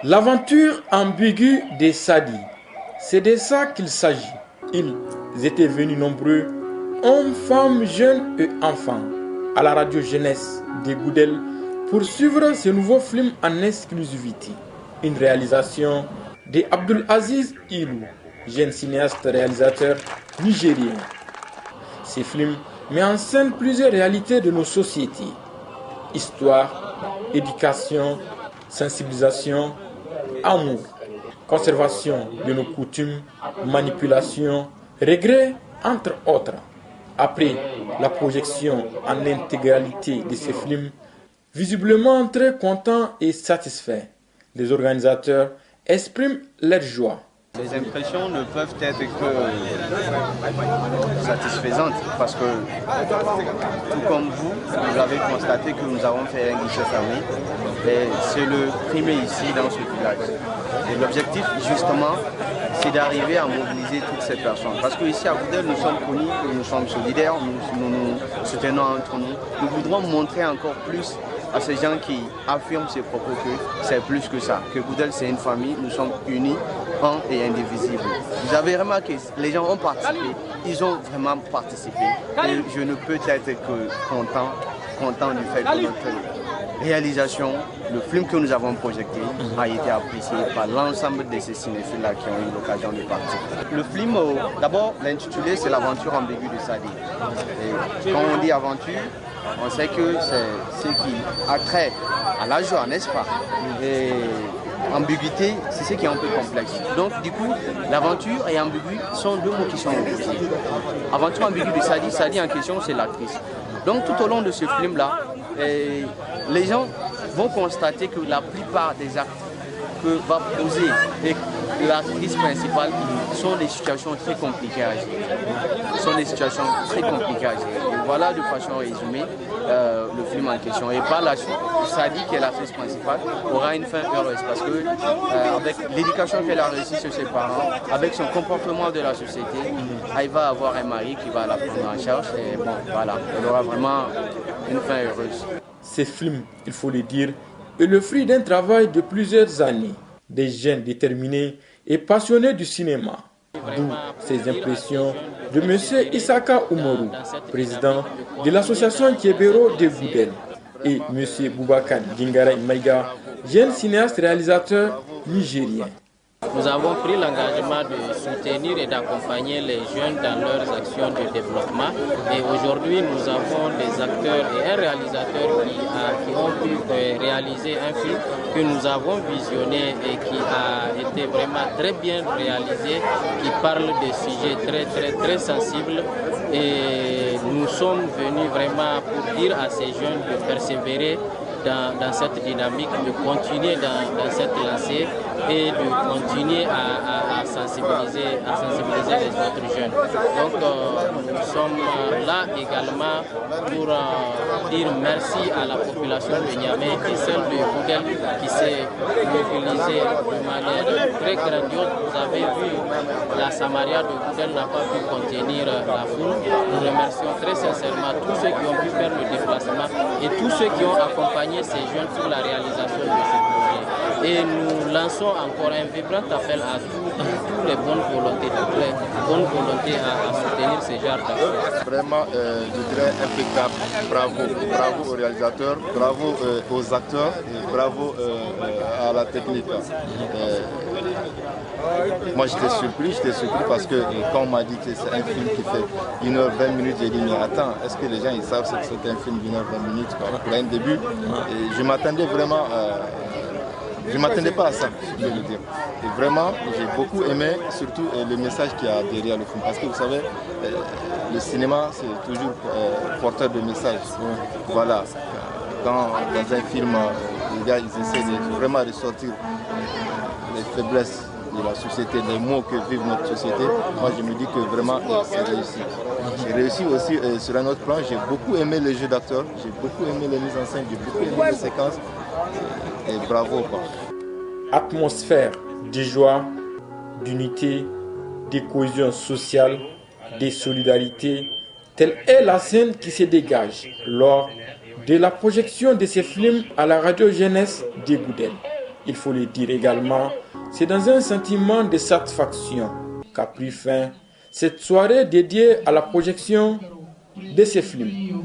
L'aventure ambiguë des Sadi, c'est de ça qu'il s'agit. Ils étaient venus nombreux, hommes, femmes, jeunes et enfants, à la radio jeunesse de Goudel pour suivre ce nouveau film en exclusivité. Une réalisation de Abdul Aziz Ilou, jeune cinéaste réalisateur nigérien. Ce film met en scène plusieurs réalités de nos sociétés. Histoire, éducation, sensibilisation, amour, conservation de nos coutumes, manipulation, regrets, entre autres. Après la projection en intégralité de ce film, visiblement très contents et satisfaits, les organisateurs expriment leur joie. Les impressions ne peuvent être que satisfaisantes parce que, tout comme vous, vous avez constaté que nous avons fait un guichet fermé et c'est le premier ici dans ce village. Et l'objectif, justement, c'est d'arriver à mobiliser toutes ces personnes. Parce qu'ici à Goudel, nous sommes connus, nous sommes solidaires, nous soutenons entre nous. Nous voudrons montrer encore plus à ces gens qui affirment ces propos que c'est plus que ça, que Goudel c'est une famille, nous sommes unis, un et indivisibles. Vous avez remarqué, les gens ont participé, ils ont vraiment participé et je ne peux être que content du fait que notre réalisation, le film que nous avons projeté a été apprécié par l'ensemble de ces cinéphiles-là qui ont eu l'occasion de partir. Le film, d'abord l'intitulé c'est l'aventure ambiguë de Sadi. Et quand on dit aventure, on sait que c'est ce qui a trait à la joie, n'est-ce pas? Et ambiguïté, c'est ce qui est un peu complexe. Donc, du coup, l'aventure et ambigu sont deux mots qui sont opposés. Aventure ambiguë de Sadi, Sadi en question, c'est l'actrice. Donc, tout au long de ce film-là, les gens vont constater que la plupart des actes que va poser l'actrice principale sont des situations très compliquées à gérer. Et voilà de façon résumée le film en question. Et par la suite, Sadi, qui est l'actrice principale, aura une fin heureuse parce que avec l'éducation qu'elle a réussi sur ses parents, avec son comportement de la société, elle va avoir un mari qui va la prendre en charge. Et bon, voilà, elle aura vraiment une fin heureuse. Ce film, il faut le dire, est le fruit d'un travail de plusieurs années, des jeunes déterminés et passionnés du cinéma. D'où ces impressions de M. Isaka Umaru, président de l'association Kiebero de Goudel, et M. Boubacar Dingara Maïga, jeune cinéaste réalisateur nigérien. Nous avons pris l'engagement de soutenir et d'accompagner les jeunes dans leurs actions de développement. Et aujourd'hui, nous avons des acteurs et un réalisateur qui ont pu réaliser un film que nous avons visionné et qui a été vraiment très bien réalisé, qui parle de sujets très sensibles. Et nous sommes venus vraiment pour dire à ces jeunes de persévérer dans cette dynamique, de continuer dans cette lancée et de continuer à sensibiliser les autres jeunes. Donc nous sommes là également pour dire merci à la population de Niamey et celle de Goudel qui s'est mobilisée de manière très grandiose. Vous avez vu, la Samaria de Goudel n'a pas pu contenir la foule. Nous remercions très sincèrement tous ceux qui ont pu faire le déplacement et tous ceux qui ont accompagné ces jeunes sur la réalisation de ce projet. Et nous lançons encore un vibrant appel à toutes les bonnes volontés, à soutenir ces genres d'actions. Vraiment, je dirais impeccable. Bravo aux réalisateurs, bravo aux acteurs, et bravo à la technique. Moi j'étais surpris parce que quand on m'a dit que c'est un film qui fait 1h20, j'ai dit mais attends, est-ce que les gens ils savent que c'est un film d'1h20 pour un début? Et je m'attendais vraiment je ne m'attendais pas à ça, je peux le dire. Et vraiment, j'ai beaucoup aimé, surtout le message qu'il y a derrière le film. Parce que vous savez, le cinéma, c'est toujours porteur de messages. Voilà. Dans un film, les gars, ils essaient de vraiment ressortir les faiblesses de la société, les maux que vit notre société. Moi, je me dis que vraiment, c'est réussi. J'ai réussi aussi sur un autre plan. J'ai beaucoup aimé les jeux d'acteurs, j'ai beaucoup aimé les mises en scène, j'ai beaucoup aimé les séquences. Et bravo, quoi. Atmosphère de joie, d'unité, de cohésion sociale, de solidarité, telle est la scène qui se dégage lors de la projection de ces films à la radio jeunesse de Goudel. il faut le dire également, c'est dans un sentiment de satisfaction qu'a pris fin cette soirée dédiée à la projection de ces films.